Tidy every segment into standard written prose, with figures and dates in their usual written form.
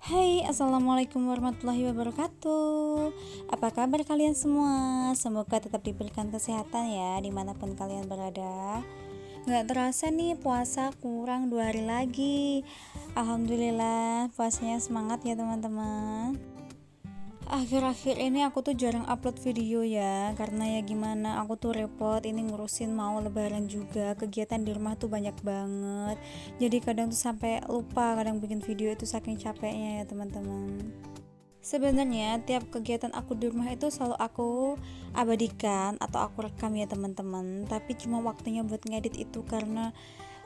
Hai, assalamualaikum warahmatullahi wabarakatuh. Apa kabar kalian semua? Semoga tetap diberikan kesehatan ya dimanapun kalian berada. Nggak terasa nih puasa kurang 2 hari lagi. Alhamdulillah puasanya semangat ya teman-teman. Akhir-akhir ini aku tuh jarang upload video ya, karena ya gimana, aku tuh repot ini ngurusin mau lebaran juga, kegiatan di rumah tuh banyak banget. Jadi kadang tuh sampai lupa kadang bikin video itu saking capeknya ya teman-teman. Sebenarnya tiap kegiatan aku di rumah itu selalu aku abadikan atau aku rekam ya teman-teman, tapi cuma waktunya buat ngedit itu karena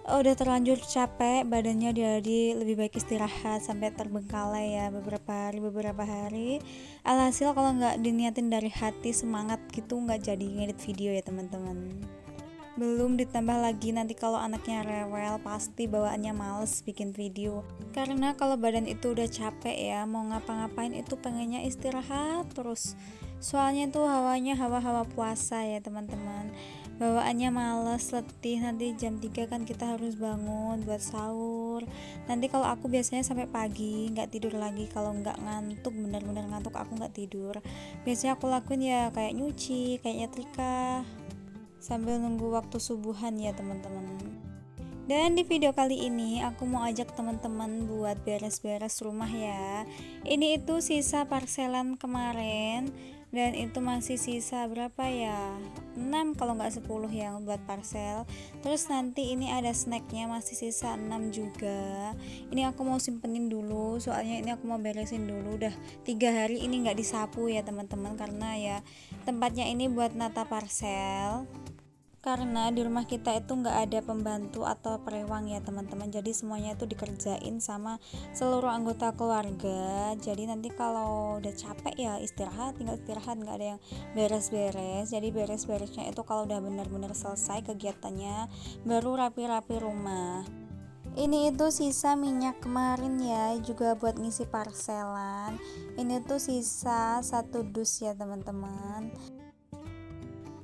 udah terlanjur capek badannya, jadi lebih baik istirahat sampai terbengkalai ya beberapa hari. Alhasil kalau nggak diniatin dari hati semangat gitu nggak jadi ngedit video ya teman-teman. Belum ditambah lagi nanti kalau anaknya rewel pasti bawaannya males bikin video. Karena kalau badan itu udah capek ya, mau ngapa-ngapain itu pengennya istirahat terus. Soalnya tuh hawanya hawa-hawa puasa ya teman-teman. Bawaannya males, letih, nanti jam 3 kan kita harus bangun buat sahur. Nanti kalau aku biasanya sampai pagi nggak tidur lagi, kalau nggak ngantuk, benar-benar ngantuk aku nggak tidur. Biasanya aku lakuin ya kayak nyuci, kayak nyetrika sambil nunggu waktu subuhan ya teman-teman. Dan di video kali ini aku mau ajak teman-teman buat beres-beres rumah ya. Ini itu sisa parselan kemarin, dan itu masih sisa berapa ya, 6 kalau nggak 10 yang buat parcel. Terus nanti ini ada snacknya masih sisa 6 juga. Ini aku mau simpenin dulu, soalnya ini aku mau beresin dulu. Udah 3 hari ini nggak disapu ya teman-teman, karena ya tempatnya ini buat nata parcel. Karena di rumah kita itu nggak ada pembantu atau perewang ya teman-teman, jadi semuanya itu dikerjain sama seluruh anggota keluarga. Jadi nanti kalau udah capek ya istirahat, tinggal istirahat, nggak ada yang beres-beres. Jadi beres-beresnya itu kalau udah benar-benar selesai kegiatannya baru rapi-rapi rumah. Ini itu sisa minyak kemarin ya, juga buat ngisi parselan. Ini tuh sisa 1 dus ya teman-teman.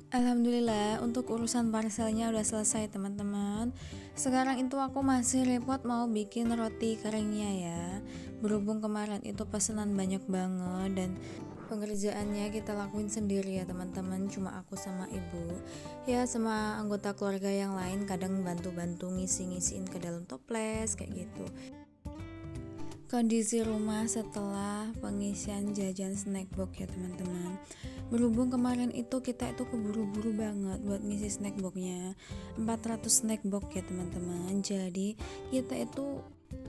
Alhamdulillah untuk urusan parcelnya udah selesai teman-teman. Sekarang itu aku masih repot mau bikin roti keringnya ya. Berhubung kemarin itu pesanan banyak banget dan pengerjaannya kita lakuin sendiri ya teman-teman, cuma aku sama ibu. Ya sama anggota keluarga yang lain kadang bantu-bantu ngisi-ngisiin ke dalam toples kayak gitu. Kondisi rumah setelah pengisian jajan snack box ya teman-teman. Berhubung kemarin itu kita itu keburu-buru banget buat ngisi snack boxnya, 400 snack box ya teman-teman. Jadi kita itu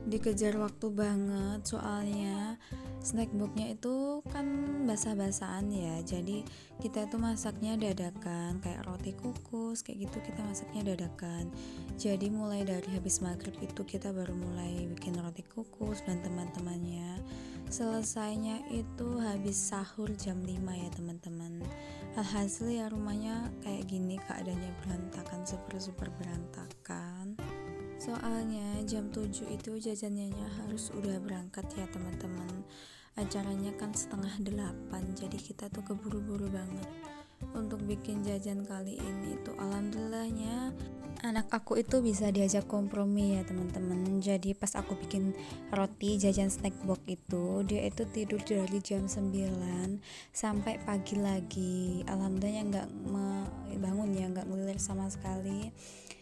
dikejar waktu banget, soalnya snack boxnya itu kan basah-basahan ya, jadi kita itu masaknya dadakan, kayak roti kukus kayak gitu kita masaknya dadakan. Jadi mulai dari habis maghrib itu kita baru mulai bikin roti kukus dan teman-temannya. Selesainya itu habis sahur jam 5 ya teman-teman. Alhasil ya rumahnya kayak gini, keadaannya berantakan, super berantakan. Soalnya jam 7 itu jajannya harus udah berangkat ya teman-teman. Acaranya kan setengah 8, jadi kita tuh keburu-buru banget untuk bikin jajan kali ini tuh. Alhamdulillahnya anak aku itu bisa diajak kompromi ya teman-teman. Jadi pas aku bikin roti jajan snack box itu, dia itu tidur dari jam 9 sampai pagi lagi. Alhamdulillahnya nggak bangun ya, nggak ngulir sama sekali.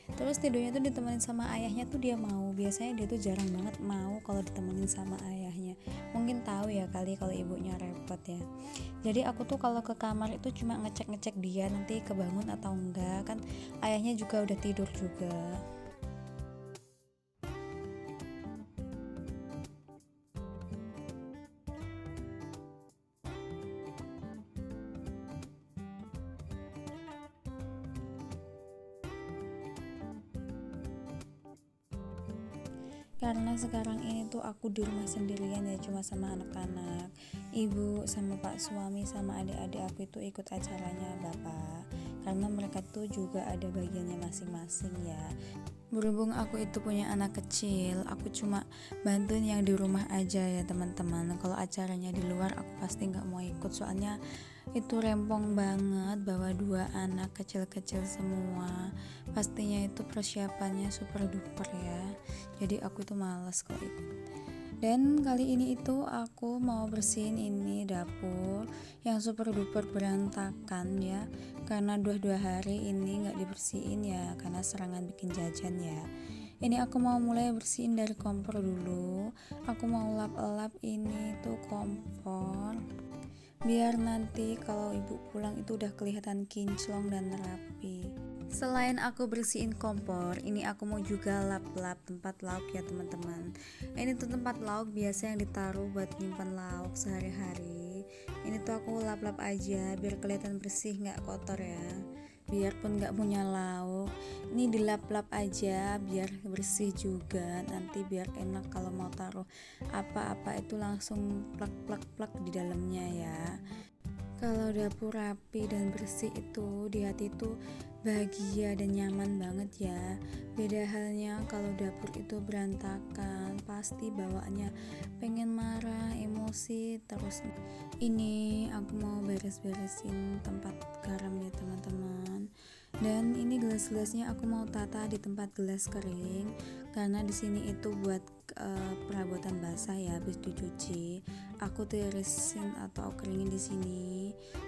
Terus tidurnya tuh ditemenin sama ayahnya tuh dia mau. Biasanya dia tuh jarang banget mau kalau ditemenin sama ayahnya. Mungkin tahu ya kali kalau ibunya repot ya. Jadi aku tuh kalau ke kamar itu cuma ngecek-ngecek dia nanti kebangun atau enggak, kan ayahnya juga udah tidur juga. Karena sekarang ini tuh aku di rumah sendirian ya, cuma sama anak-anak. Ibu sama pak suami sama adik-adik aku itu ikut acaranya bapak, karena mereka tuh juga ada bagiannya masing-masing ya. Berhubung aku itu punya anak kecil, aku cuma bantuin yang di rumah aja ya teman-teman. Kalau acaranya di luar aku pasti nggak mau ikut, soalnya itu rempong banget bawa 2 anak kecil-kecil semua. Pastinya itu persiapannya super duper ya. Jadi aku itu malas kok ikut. Dan kali ini itu aku mau bersihin ini dapur yang super duper berantakan ya, karena dua hari ini nggak dibersihin ya karena serangan bikin jajan ya. Ini aku mau mulai bersihin dari kompor dulu. Aku mau lap-lap ini tuh kompor biar nanti kalau ibu pulang itu udah kelihatan kinclong dan rapi. Selain aku bersihin kompor, ini aku mau juga lap-lap tempat lauk ya teman-teman. Ini tuh tempat lauk biasa yang ditaruh buat nyimpan lauk sehari-hari. Ini tuh aku lap-lap aja biar kelihatan bersih, nggak kotor ya. Biarpun nggak punya lauk, ini dilap-lap aja biar bersih juga. Nanti biar enak kalau mau taruh apa-apa itu langsung plak-plak-plak di dalamnya ya. Kalau dapur rapi dan bersih itu di hati itu bahagia dan nyaman banget ya. Beda halnya kalau dapur itu berantakan, pasti bawaannya pengen marah, emosi terus. Ini aku mau beres-beresin tempat garam ya teman-teman. Dan ini gelas-gelasnya aku mau tata di tempat gelas kering karena di sini itu buat perabotan basah ya habis dicuci. Aku tirisin atau keringin di sini.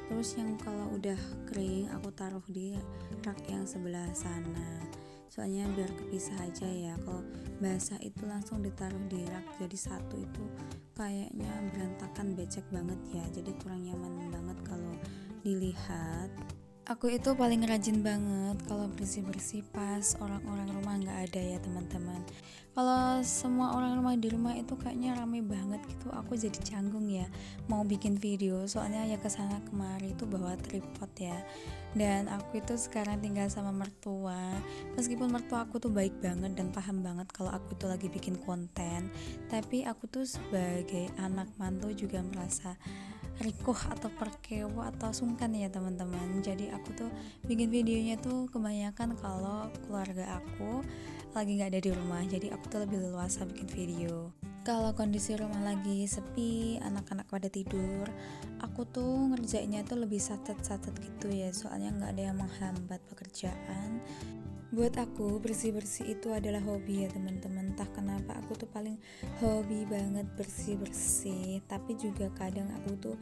Terus yang kalau udah kering aku taruh di rak yang sebelah sana. Soalnya biar kepisah aja ya. Kalau basah itu langsung ditaruh di rak jadi satu itu kayaknya berantakan, becek banget ya. Jadi kurang nyaman banget kalau dilihat. Aku itu paling rajin banget kalau bersih-bersih pas orang-orang rumah nggak ada ya teman-teman. Kalau semua orang rumah di rumah itu kayaknya rame banget gitu, aku jadi canggung ya mau bikin video. Soalnya ya kesana kemari itu bawa tripod ya. Dan aku itu sekarang tinggal sama mertua. Meskipun mertua aku tuh baik banget dan paham banget kalau aku itu lagi bikin konten, tapi aku tuh sebagai anak mantu juga merasa rikuh atau perkewo atau sungkan ya teman-teman. Jadi aku tuh bikin videonya tuh kebanyakan kalau keluarga aku lagi nggak ada di rumah, jadi aku tuh lebih leluasa bikin video. Kalau kondisi rumah lagi sepi, anak-anak pada tidur, aku tuh ngerjainnya tuh lebih satet-satet gitu ya, soalnya nggak ada yang menghambat pekerjaan. Buat aku bersih-bersih itu adalah hobi ya teman-teman. Entah kenapa aku tuh paling hobi banget bersih-bersih. Tapi juga kadang aku tuh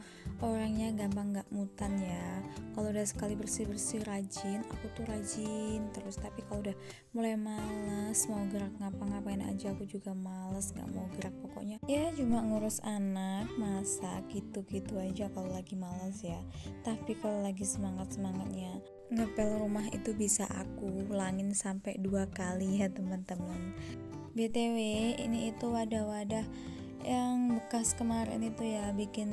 orangnya gampang gak mutan ya. Kalau udah sekali bersih-bersih rajin, aku tuh rajin terus. Tapi kalau udah mulai males mau gerak ngapa-ngapain aja, aku juga males, gak mau gerak. Pokoknya ya cuma ngurus anak, masak gitu-gitu aja kalau lagi males ya. Tapi kalau lagi semangat-semangatnya ngepel rumah itu bisa aku ulangin sampai 2 kali ya teman-teman. BTW ini itu wadah-wadah yang bekas kemarin itu ya, bikin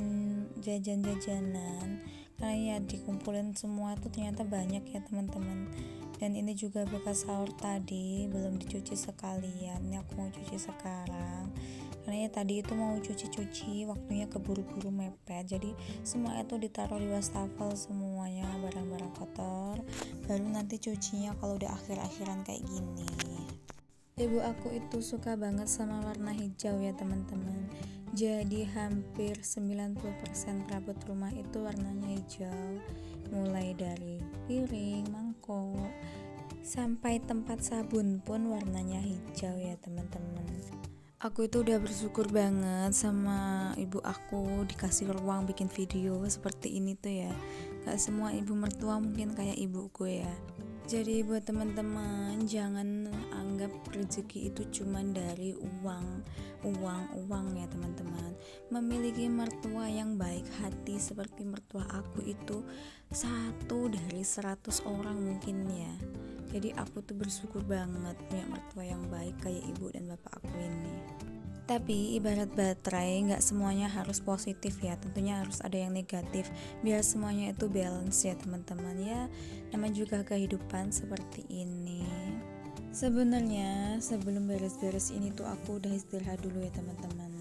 jajan-jajanan karena ya dikumpulin semua tuh ternyata banyak ya teman-teman. Dan ini juga bekas sahur tadi belum dicuci sekalian, ini aku mau cuci sekarang karena ya tadi itu mau cuci-cuci waktunya keburu-buru mepet, jadi semua itu ditaruh di wastafel semuanya barang-barang kotor, baru nanti cucinya kalau udah akhir-akhiran kayak gini. Ibu aku itu suka banget sama warna hijau ya teman-teman, jadi hampir 90% perabot rumah itu warnanya hijau, mulai dari piring, mangkok, sampai tempat sabun pun warnanya hijau ya teman-teman. Aku itu udah bersyukur banget sama ibu aku dikasih ruang bikin video seperti ini tuh ya. Gak semua ibu mertua mungkin kayak ibuku ya. Jadi buat teman-teman jangan anggap rezeki itu cuman dari uang ya teman-teman. Memiliki mertua yang baik hati seperti mertua aku itu 1 dari 100 orang mungkin ya. Jadi aku tuh bersyukur banget punya mertua yang baik kayak ibu dan bapak aku ini. Tapi ibarat baterai, gak semuanya harus positif ya, tentunya harus ada yang negatif biar semuanya itu balance ya teman-teman ya. Namanya juga kehidupan seperti ini. Sebenarnya sebelum beres-beres ini tuh aku udah istirahat dulu ya teman-teman.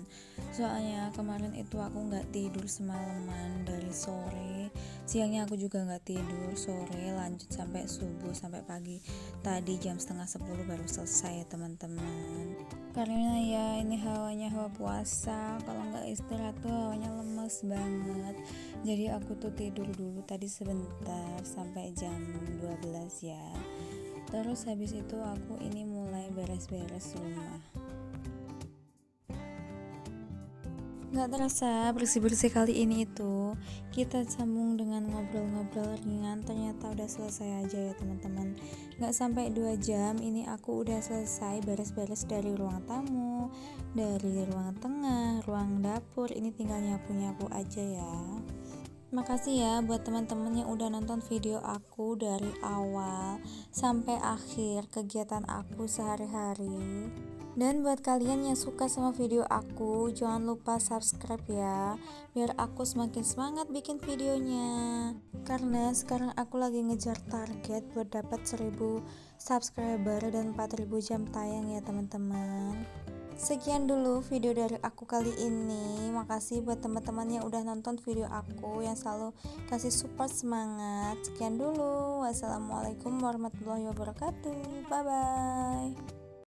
Soalnya kemarin itu aku nggak tidur semalaman dari sore, siangnya aku juga nggak tidur, sore lanjut sampai subuh sampai pagi. Tadi jam setengah 10 baru selesai ya teman-teman. Karena ya ini hawanya hawa puasa, kalau nggak istirahat tuh hawanya lemes banget. Jadi aku tuh tidur dulu tadi sebentar sampai jam 12 ya. Terus habis itu aku ini mulai beres-beres rumah. Gak terasa bersih-bersih kali ini itu kita sambung dengan ngobrol-ngobrol ringan. Ternyata udah selesai aja ya teman-teman. Gak sampai 2 jam ini aku udah selesai beres-beres dari ruang tamu, dari ruang tengah, ruang dapur. Ini tinggal nyapu-nyapu aja ya. Makasih ya buat teman-teman yang udah nonton video aku dari awal sampai akhir kegiatan aku sehari-hari. Dan buat kalian yang suka sama video aku, jangan lupa subscribe ya, biar aku semakin semangat bikin videonya. Karena sekarang aku lagi ngejar target buat dapat 1000 subscriber dan 4000 jam tayang ya teman-teman. Sekian dulu video dari aku kali ini. Makasih buat teman-teman yang udah nonton video aku, yang selalu kasih support semangat. Sekian dulu. Wassalamualaikum warahmatullahi wabarakatuh. Bye bye.